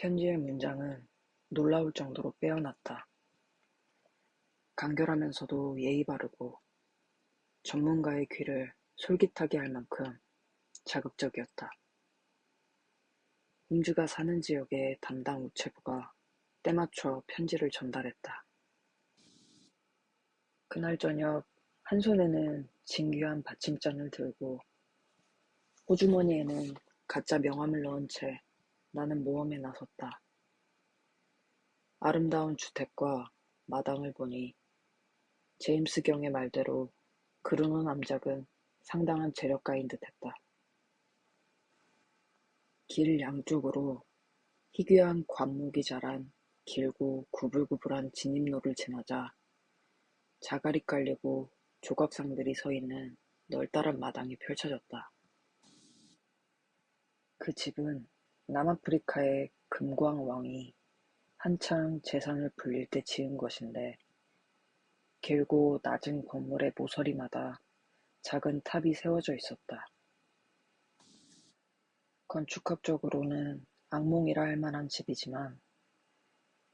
편지의 문장은 놀라울 정도로 빼어났다. 간결하면서도 예의 바르고 전문가의 귀를 솔깃하게 할 만큼 자극적이었다. 홍주가 사는 지역의 담당 우체부가 때맞춰 편지를 전달했다. 그날 저녁 한 손에는 진귀한 받침잔을 들고 호주머니에는 가짜 명함을 넣은 채 나는 모험에 나섰다. 아름다운 주택과 마당을 보니 제임스 경의 말대로 그루는 암작은 상당한 재력가인 듯했다. 길 양쪽으로 희귀한 관목이 자란 길고 구불구불한 진입로를 지나자 자갈이 깔리고 조각상들이 서 있는 널따란 마당이 펼쳐졌다. 그 집은 남아프리카의 금광 왕이 한창 재산을 불릴 때 지은 것인데 길고 낮은 건물의 모서리마다 작은 탑이 세워져 있었다. 건축학적으로는 악몽이라 할 만한 집이지만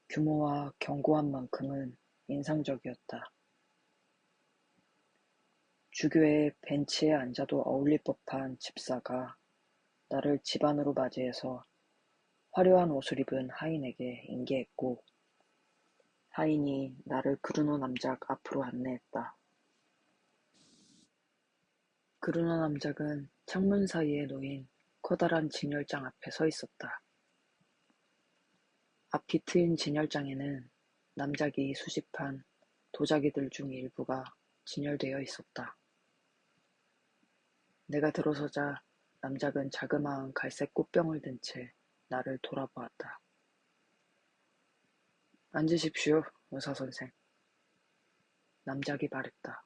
규모와 견고한 만큼은 인상적이었다. 주교의 벤치에 앉아도 어울릴 법한 집사가 나를 집 안으로 맞이해서 화려한 옷을 입은 하인에게 인계했고 하인이 나를 그루노 남작 앞으로 안내했다. 그루노 남작은 창문 사이에 놓인 커다란 진열장 앞에 서 있었다. 앞이 트인 진열장에는 남작이 수집한 도자기들 중 일부가 진열되어 있었다. 내가 들어서자 남작은 자그마한 갈색 꽃병을 든 채 나를 돌아보았다. 앉으십시오, 의사선생. 남작이 말했다.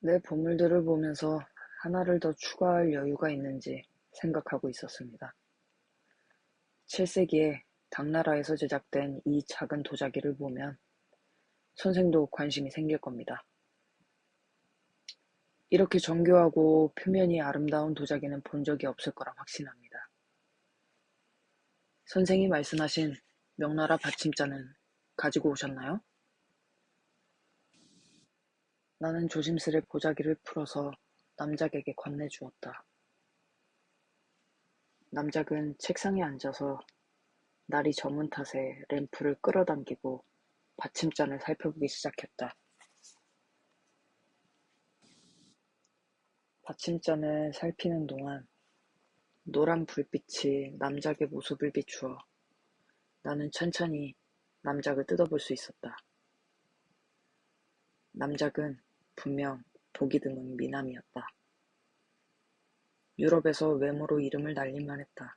내 보물들을 보면서 하나를 더 추가할 여유가 있는지 생각하고 있었습니다. 7세기에 당나라에서 제작된 이 작은 도자기를 보면 선생도 관심이 생길 겁니다. 이렇게 정교하고 표면이 아름다운 도자기는 본 적이 없을 거라 확신합니다. 선생이 말씀하신 명나라 받침자는 가지고 오셨나요? 나는 조심스레 보자기를 풀어서 남작에게 건네주었다. 남작은 책상에 앉아서 날이 저문 탓에 램프를 끌어당기고 받침잔을 살펴보기 시작했다. 받침잔을 살피는 동안 노란 불빛이 남작의 모습을 비추어 나는 천천히 남작을 뜯어볼 수 있었다. 남작은 분명 보기 드문 미남이었다. 유럽에서 외모로 이름을 날릴만 했다.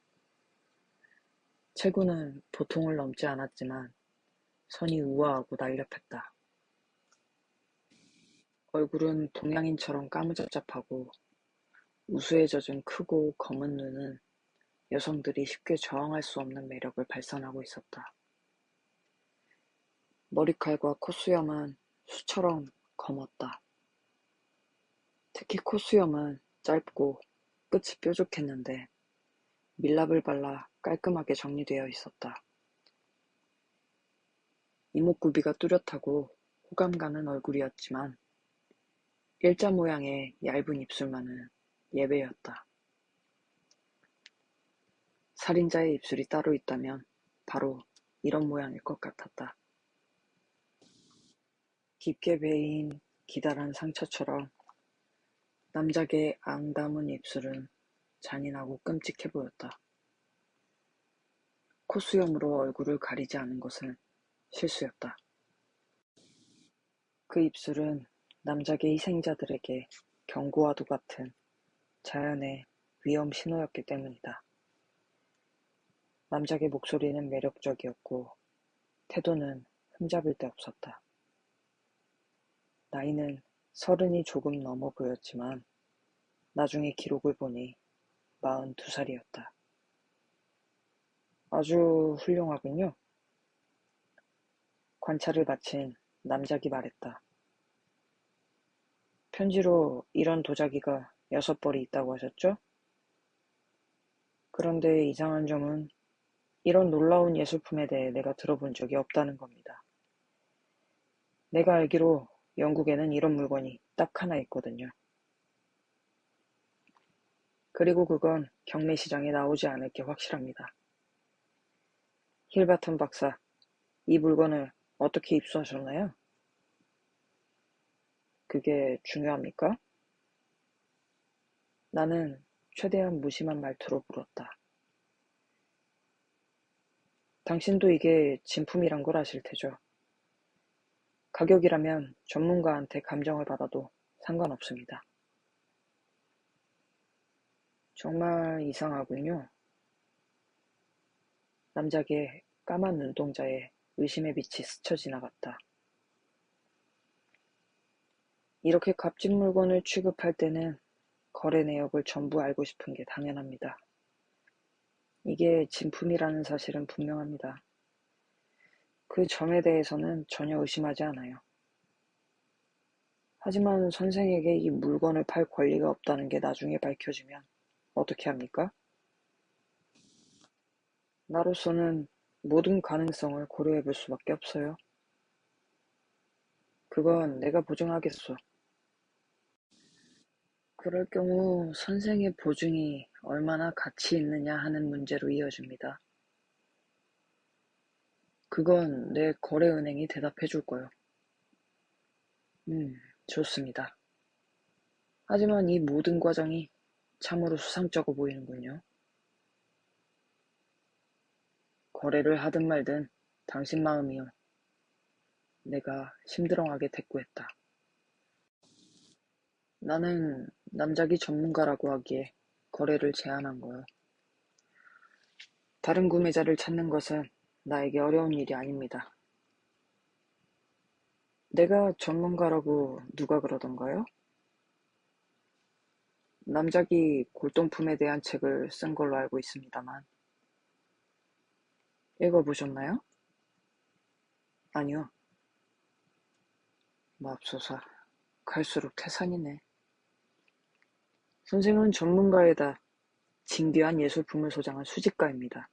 체구는 보통을 넘지 않았지만 선이 우아하고 날렵했다. 얼굴은 동양인처럼 까무잡잡하고 우수에 젖은 크고 검은 눈은 여성들이 쉽게 저항할 수 없는 매력을 발산하고 있었다. 머리칼과 콧수염은 수처럼 검었다. 특히 콧수염은 짧고 끝이 뾰족했는데 밀랍을 발라 깔끔하게 정리되어 있었다. 이목구비가 뚜렷하고 호감 가는 얼굴이었지만 일자 모양의 얇은 입술만은 예외였다. 살인자의 입술이 따로 있다면 바로 이런 모양일 것 같았다. 깊게 베인 기다란 상처처럼 남작의 앙담은 입술은 잔인하고 끔찍해 보였다. 콧수염으로 얼굴을 가리지 않은 것은 실수였다. 그 입술은 남작의 희생자들에게 경고와도 같은 자연의 위험 신호였기 때문이다. 남작의 목소리는 매력적이었고 태도는 흠잡을 데 없었다. 나이는 30이 조금 넘어 보였지만 나중에 기록을 보니 42살이었다. 아주 훌륭하군요. 관찰을 마친 남작이 말했다. 편지로 이런 도자기가 6벌이 있다고 하셨죠? 그런데 이상한 점은 이런 놀라운 예술품에 대해 내가 들어본 적이 없다는 겁니다. 내가 알기로 영국에는 이런 물건이 딱 하나 있거든요. 그리고 그건 경매 시장에 나오지 않을 게 확실합니다. 힐바튼 박사, 이 물건을 어떻게 입수하셨나요? 그게 중요합니까? 나는 최대한 무심한 말투로 물었다. 당신도 이게 진품이란 걸 아실 테죠. 가격이라면 전문가한테 감정을 받아도 상관없습니다. 정말 이상하군요. 남작의 까만 눈동자에 의심의 빛이 스쳐 지나갔다. 이렇게 값진 물건을 취급할 때는 거래 내역을 전부 알고 싶은 게 당연합니다. 이게 진품이라는 사실은 분명합니다. 그 점에 대해서는 전혀 의심하지 않아요. 하지만 선생에게 이 물건을 팔 권리가 없다는 게 나중에 밝혀지면 어떻게 합니까? 나로서는 모든 가능성을 고려해 볼 수밖에 없어요. 그건 내가 보증하겠소. 그럴 경우 선생의 보증이 얼마나 가치 있느냐 하는 문제로 이어집니다. 그건 내 거래은행이 대답해 줄 거요. 좋습니다. 하지만 이 모든 과정이 참으로 수상쩍어 보이는군요. 거래를 하든 말든 당신 마음이요. 내가 심드렁하게 대꾸했다. 나는 남작이 전문가라고 하기에 거래를 제안한 거요. 다른 구매자를 찾는 것은 나에게 어려운 일이 아닙니다. 내가 전문가라고 누가 그러던가요? 남작이 골동품에 대한 책을 쓴 걸로 알고 있습니다만. 읽어보셨나요? 아니요. 맙소사, 갈수록 태산이네. 선생은 전문가에다 진귀한 예술품을 소장한 수집가입니다.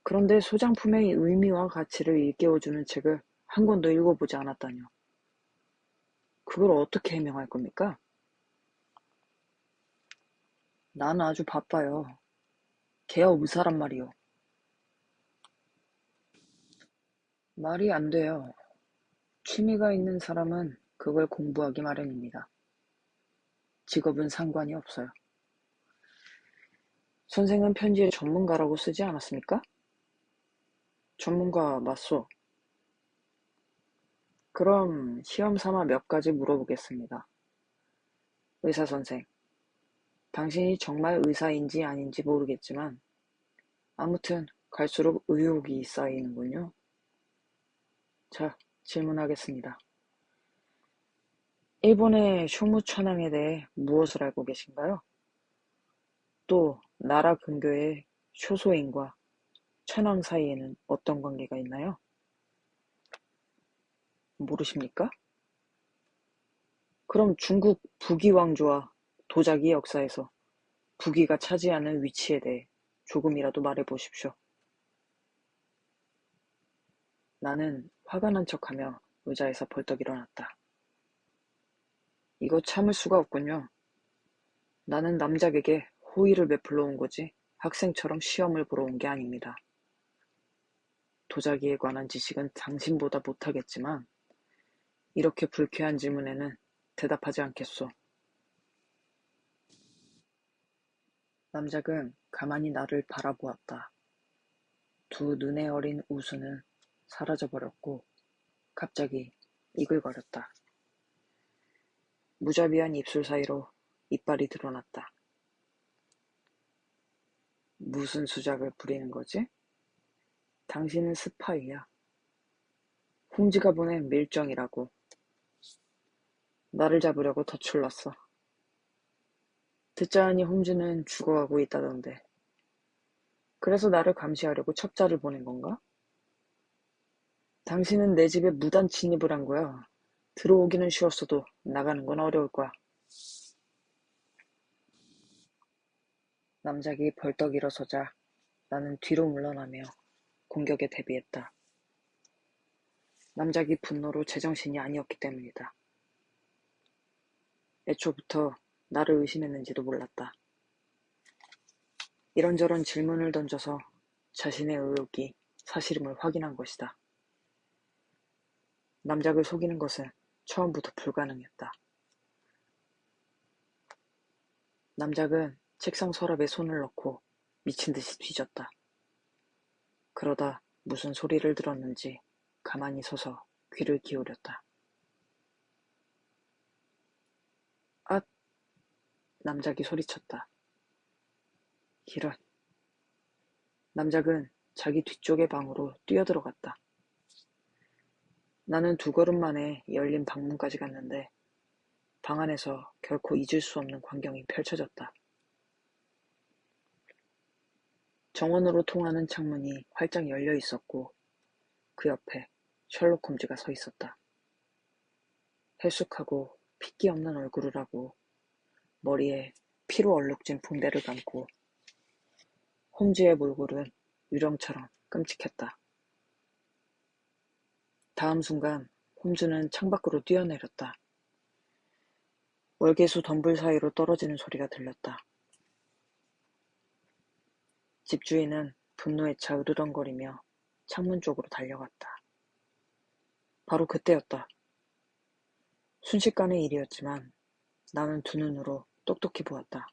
그런데 소장품의 의미와 가치를 일깨워주는 책을 한 권도 읽어보지 않았다뇨. 그걸 어떻게 해명할 겁니까? 나는 아주 바빠요. 걔야 의사란 말이요. 말이 안 돼요. 취미가 있는 사람은 그걸 공부하기 마련입니다. 직업은 상관이 없어요. 선생은 편지에 전문가라고 쓰지 않았습니까? 전문가 맞소. 그럼 시험 삼아 몇 가지 물어보겠습니다. 의사 선생, 당신이 정말 의사인지 아닌지 모르겠지만 아무튼 갈수록 의혹이 쌓이는군요. 자, 질문하겠습니다. 일본의 쇼무천황에 대해 무엇을 알고 계신가요? 또 나라 근교의 쇼소인과 천황 사이에는 어떤 관계가 있나요? 모르십니까? 그럼 중국 부귀 왕조와 도자기 역사에서 부귀가 차지하는 위치에 대해 조금이라도 말해보십시오. 나는 화가 난 척하며 의자에서 벌떡 일어났다. 이거 참을 수가 없군요. 나는 남작에게 호의를 베풀러 온 거지 학생처럼 시험을 보러 온 게 아닙니다. 도자기에 관한 지식은 당신보다 못하겠지만 이렇게 불쾌한 질문에는 대답하지 않겠소. 남작은 가만히 나를 바라보았다. 두 눈에 어린 웃음은 사라져버렸고 갑자기 이글거렸다. 무자비한 입술 사이로 이빨이 드러났다. 무슨 수작을 부리는 거지? 당신은 스파이야. 홍지가 보낸 밀정이라고. 나를 잡으려고 덧출렀어. 듣자 하니 홈즈는 죽어가고 있다던데. 그래서 나를 감시하려고 첩자를 보낸 건가? 당신은 내 집에 무단 침입을 한 거야. 들어오기는 쉬웠어도 나가는 건 어려울 거야. 남작이 벌떡 일어서자 나는 뒤로 물러나며 공격에 대비했다. 남작이 분노로 제정신이 아니었기 때문이다. 애초부터 나를 의심했는지도 몰랐다. 이런저런 질문을 던져서 자신의 의혹이 사실임을 확인한 것이다. 남작을 속이는 것은 처음부터 불가능했다. 남작은 책상 서랍에 손을 넣고 미친 듯이 뒤졌다. 그러다 무슨 소리를 들었는지 가만히 서서 귀를 기울였다. 앗! 남작이 소리쳤다. 이런. 남작은 자기 뒤쪽의 방으로 뛰어들어갔다. 나는 2걸음 만에 열린 방문까지 갔는데 방 안에서 결코 잊을 수 없는 광경이 펼쳐졌다. 정원으로 통하는 창문이 활짝 열려 있었고 그 옆에 셜록 홈즈가 서 있었다. her숙하고 핏기 없는 얼굴을 하고 머리에 피로 얼룩진 붕대를 감고 홈즈의 몰골은 유령처럼 끔찍했다. 다음 순간 홈즈는 창밖으로 뛰어내렸다. 월계수 덤불 사이로 떨어지는 소리가 들렸다. 집주인은 분노에 차 으르렁거리며 창문 쪽으로 달려갔다. 바로 그때였다. 순식간의 일이었지만 나는 2눈으로 똑똑히 보았다.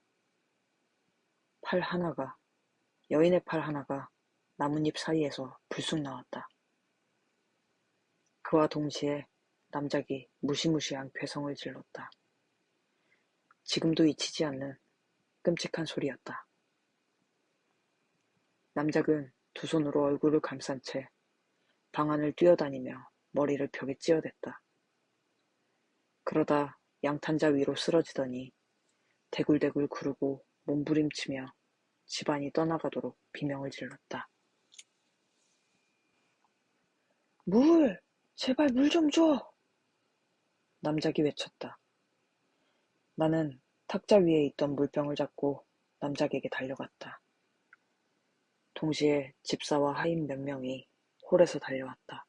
팔 하나가, 여인의 팔 하나가 나뭇잎 사이에서 불쑥 나왔다. 그와 동시에 남작이 무시무시한 괴성을 질렀다. 지금도 잊히지 않는 끔찍한 소리였다. 남작은 2손으로 얼굴을 감싼 채 방 안을 뛰어다니며 머리를 벽에 찧어댔다. 그러다 양탄자 위로 쓰러지더니 대굴대굴 구르고 몸부림치며 집안이 떠나가도록 비명을 질렀다. 물! 제발 물 좀 줘! 남작이 외쳤다. 나는 탁자 위에 있던 물병을 잡고 남작에게 달려갔다. 동시에 집사와 하인 몇 명이 홀에서 달려왔다.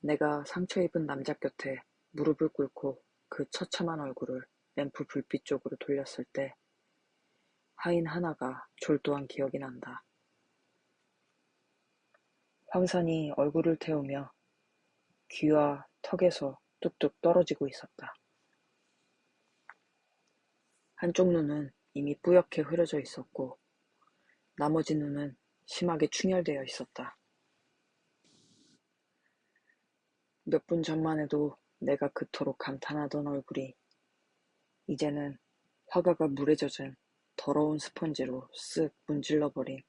내가 상처 입은 남작 곁에 무릎을 꿇고 그 처참한 얼굴을 램프 불빛 쪽으로 돌렸을 때 하인 하나가 졸도한 기억이 난다. 황산이 얼굴을 태우며 귀와 턱에서 뚝뚝 떨어지고 있었다. 한쪽 눈은 이미 뿌옇게 흐려져 있었고 나머지 눈은 심하게 충혈되어 있었다. 몇 분 전만 해도 내가 그토록 감탄하던 얼굴이 이제는 화가가 물에 젖은 더러운 스펀지로 쓱 문질러버린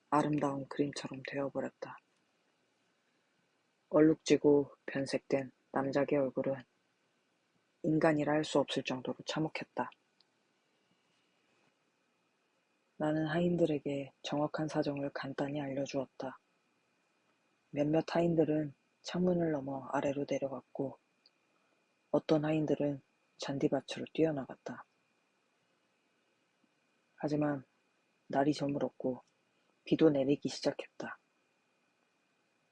아름다운 그림처럼 되어버렸다. 얼룩지고 변색된 남작의 얼굴은 인간이라 할 수 없을 정도로 참혹했다. 나는 하인들에게 정확한 사정을 간단히 알려주었다. 몇몇 하인들은 창문을 넘어 아래로 내려갔고 어떤 하인들은 잔디밭으로 뛰어나갔다. 하지만 날이 저물었고 비도 내리기 시작했다.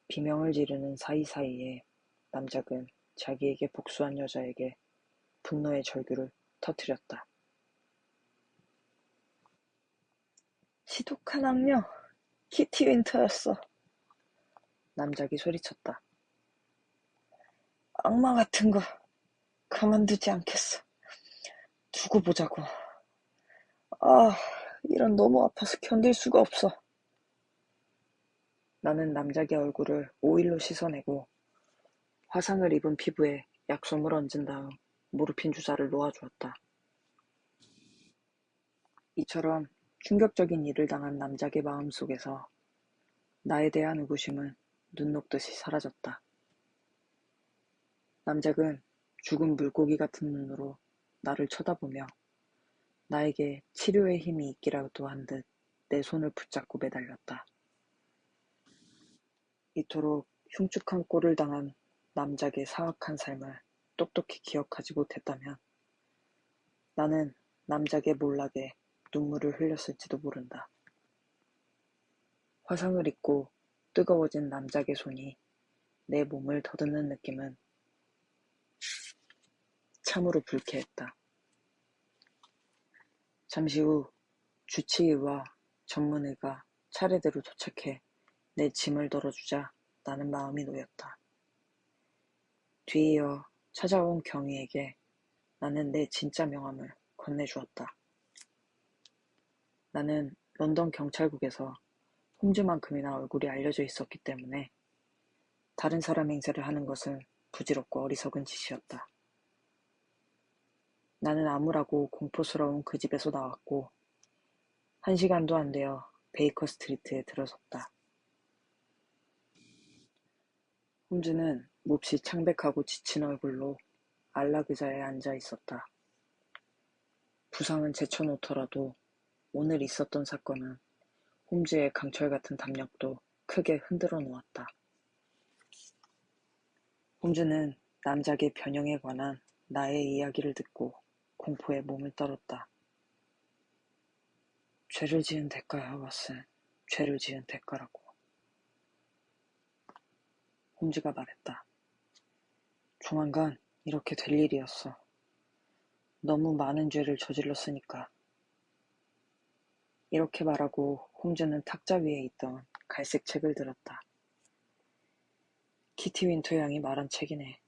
비명을 지르는 사이사이에 남작은 자기에게 복수한 여자에게 분노의 절규를 터뜨렸다. 지독한 악녀, 키티 윈터였어. 남작이 소리쳤다. 악마 같은 거 가만두지 않겠어. 두고 보자고. 아, 이런 너무 아파서 견딜 수가 없어. 나는 남작의 얼굴을 오일로 씻어내고 화상을 입은 피부에 약솜을 얹은 다음 모르핀 주사를 놓아주었다. 이처럼 충격적인 일을 당한 남작의 마음속에서 나에 대한 의구심은 눈 녹듯이 사라졌다. 남작은 죽은 물고기 같은 눈으로 나를 쳐다보며 나에게 치료의 힘이 있기라도 한 듯 내 손을 붙잡고 매달렸다. 이토록 흉측한 꼴을 당한 남작의 사악한 삶을 똑똑히 기억하지 못했다면 나는 남작의 몰락에 눈물을 흘렸을지도 모른다. 화상을 입고 뜨거워진 남작의 손이 내 몸을 더듬는 느낌은 참으로 불쾌했다. 잠시 후 주치의와 전문의가 차례대로 도착해 내 짐을 덜어주자 나는 마음이 놓였다. 뒤이어 찾아온 경위에게 나는 내 진짜 명함을 건네주었다. 나는 런던 경찰국에서 홈즈만큼이나 얼굴이 알려져 있었기 때문에 다른 사람 행세를 하는 것은 부질없고 어리석은 짓이었다. 나는 암울하고 공포스러운 그 집에서 나왔고 1시간도 안 되어 베이커 스트리트에 들어섰다. 홈즈는 몹시 창백하고 지친 얼굴로 안락 의자에 앉아 있었다. 부상은 제쳐놓더라도 오늘 있었던 사건은 홈즈의 강철 같은 담력도 크게 흔들어 놓았다. 홈즈는 남작의 변형에 관한 나의 이야기를 듣고 공포에 몸을 떨었다. 죄를 지은 대가야, 왓슨. 죄를 지은 대가라고. 홈즈가 말했다. 조만간 이렇게 될 일이었어. 너무 많은 죄를 저질렀으니까. 이렇게 말하고 홈즈는 탁자 위에 있던 갈색 책을 들었다. 키티 윈터 양이 말한 책이네.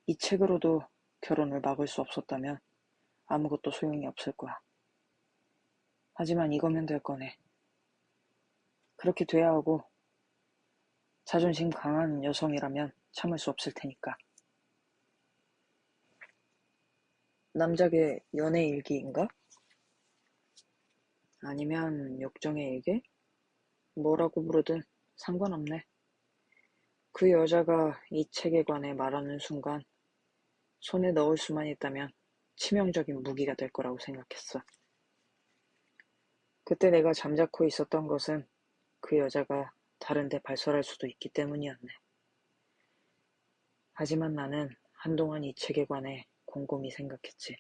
이 책으로도 결혼을 막을 수 없었다면 아무것도 소용이 없을 거야. 하지만 이거면 될 거네. 그렇게 돼야 하고 자존심 강한 여성이라면 참을 수 없을 테니까. 남작의 연애 일기인가? 아니면 역정의 일기? 뭐라고 부르든 상관없네. 그 여자가 이 책에 관해 말하는 순간 손에 넣을 수만 있다면 치명적인 무기가 될 거라고 생각했어. 그때 내가 잠자코 있었던 것은 그 여자가 다른 데 발설할 수도 있기 때문이었네. 하지만 나는 한동안 이 책에 관해 곰곰이 생각했지.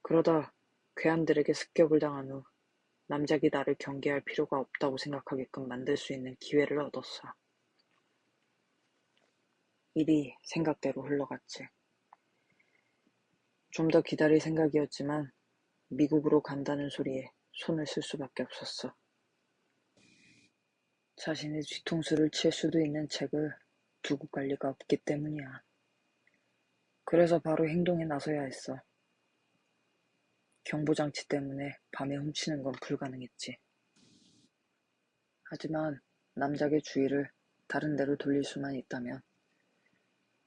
그러다 괴한들에게 습격을 당한 후 남작이 나를 경계할 필요가 없다고 생각하게끔 만들 수 있는 기회를 얻었어. 일이 생각대로 흘러갔지. 좀 더 기다릴 생각이었지만 미국으로 간다는 소리에 손을 쓸 수밖에 없었어. 자신의 뒤통수를 칠 수도 있는 책을 두고 갈 리가 없기 때문이야. 그래서 바로 행동에 나서야 했어. 경보장치 때문에 밤에 훔치는 건 불가능했지. 하지만 남작의 주의를 다른 데로 돌릴 수만 있다면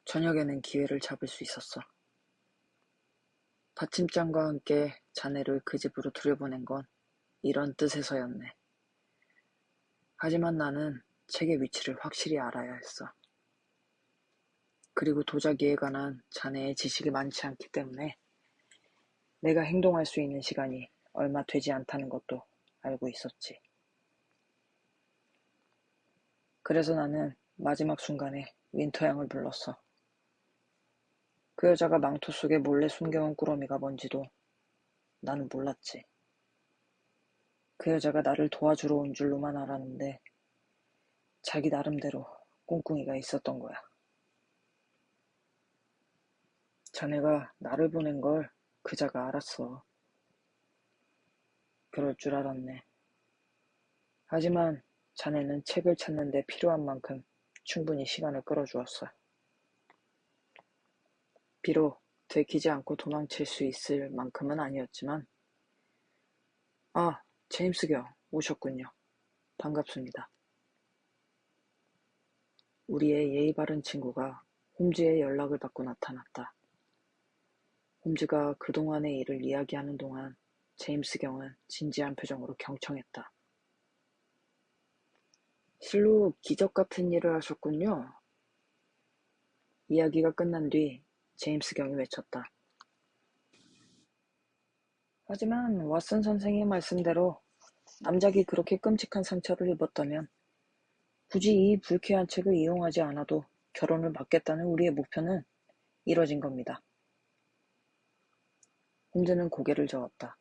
저녁에는 기회를 잡을 수 있었어. 받침장과 함께 자네를 그 집으로 들여보낸 건 이런 뜻에서였네. 하지만 나는 책의 위치를 확실히 알아야 했어. 그리고 도자기에 관한 자네의 지식이 많지 않기 때문에 내가 행동할 수 있는 시간이 얼마 되지 않다는 것도 알고 있었지. 그래서 나는 마지막 순간에 윈터 양을 불렀어. 그 여자가 망토 속에 몰래 숨겨온 꾸러미가 뭔지도 나는 몰랐지. 그 여자가 나를 도와주러 온 줄로만 알았는데 자기 나름대로 꿍꿍이가 있었던 거야. 자네가 나를 보낸 걸 그자가 알았어. 그럴 줄 알았네. 하지만 자네는 책을 찾는 데 필요한 만큼 충분히 시간을 끌어주었어. 비록 들키지 않고 도망칠 수 있을 만큼은 아니었지만 아, 제임스 경 오셨군요. 반갑습니다. 우리의 예의 바른 친구가 홈즈의 연락을 받고 나타났다. 홈즈가 그동안의 일을 이야기하는 동안 제임스 경은 진지한 표정으로 경청했다. 실로 기적 같은 일을 하셨군요. 이야기가 끝난 뒤 제임스 경이 외쳤다. 하지만 왓슨 선생의 말씀대로 남작이 그렇게 끔찍한 상처를 입었다면 굳이 이 불쾌한 책을 이용하지 않아도 결혼을 막겠다는 우리의 목표는 이뤄진 겁니다. 홈즈는 고개를 저었다.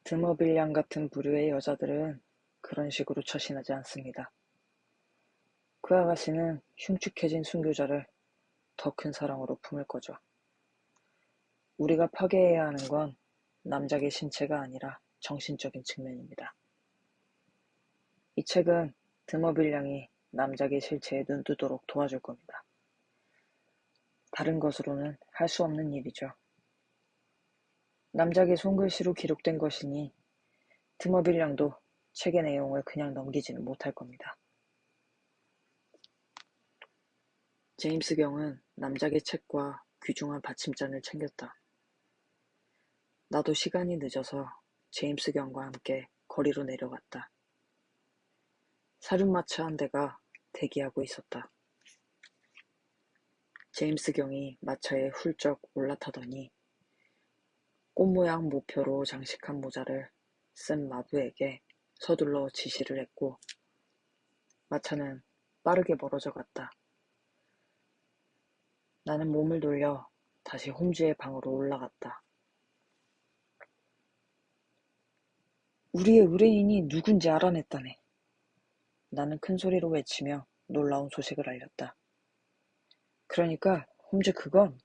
드머빌량 같은 부류의 여자들은 그런 식으로 처신하지 않습니다. 그 아가씨는 흉측해진 순교자를 더 큰 사랑으로 품을 거죠. 우리가 파괴해야 하는 건 남작의 신체가 아니라 정신적인 측면입니다. 이 책은 드머빌량이 남작의 실체에 눈뜨도록 도와줄 겁니다. 다른 것으로는 할 수 없는 일이죠. 남작의 손글씨로 기록된 것이니 드머빌량도 책의 내용을 그냥 넘기지는 못할 겁니다. 제임스 경은 남작의 책과 귀중한 받침잔을 챙겼다. 나도 시간이 늦어서 제임스 경과 함께 거리로 내려갔다. 사륜마차 한 대가 대기하고 있었다. 제임스 경이 마차에 훌쩍 올라타더니 꽃 모양 모표로 장식한 모자를 쓴 마부에게 서둘러 지시를 했고 마차는 빠르게 멀어져 갔다. 나는 몸을 돌려 다시 홈즈의 방으로 올라갔다. 우리의 의뢰인이 누군지 알아냈다네. 나는 큰 소리로 외치며 놀라운 소식을 알렸다. 그러니까 홈즈 그건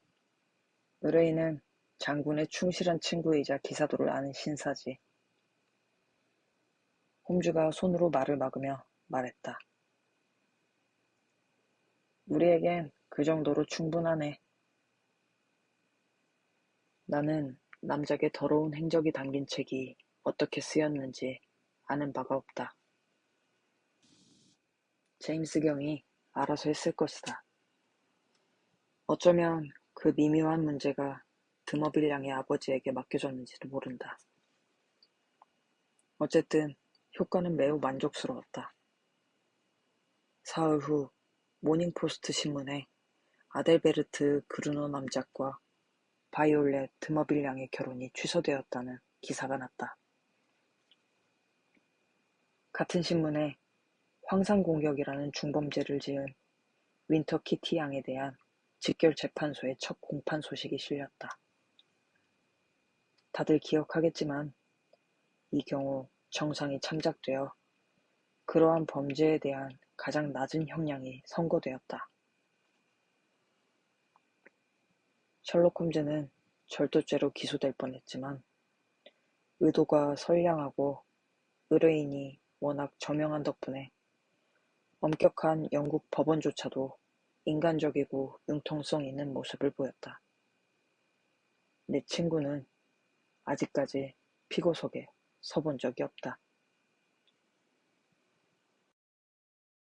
의뢰인은 장군의 충실한 친구이자 기사도를 아는 신사지. 홈즈가 손으로 말을 막으며 말했다. 우리에겐 그 정도로 충분하네. 나는 남작의 더러운 행적이 담긴 책이 어떻게 쓰였는지 아는 바가 없다. 제임스 경이 알아서 했을 것이다. 어쩌면 그 미묘한 문제가 드머빌 양의 아버지에게 맡겨졌는지도 모른다. 어쨌든 효과는 매우 만족스러웠다. 사흘 후 모닝포스트 신문에 아델베르트 그루너 남작과 바이올렛 드머빌 양의 결혼이 취소되었다는 기사가 났다. 같은 신문에 황상공격이라는 중범죄를 지은 윈터 키티 양에 대한 직결 재판소의 첫 공판 소식이 실렸다. 다들 기억하겠지만 이 경우 정상이 참작되어 그러한 범죄에 대한 가장 낮은 형량이 선고되었다. 셜록 홈즈는 절도죄로 기소될 뻔했지만 의도가 선량하고 의뢰인이 워낙 저명한 덕분에 엄격한 영국 법원조차도 인간적이고 융통성 있는 모습을 보였다. 내 친구는 아직까지 피고석에 서본 적이 없다.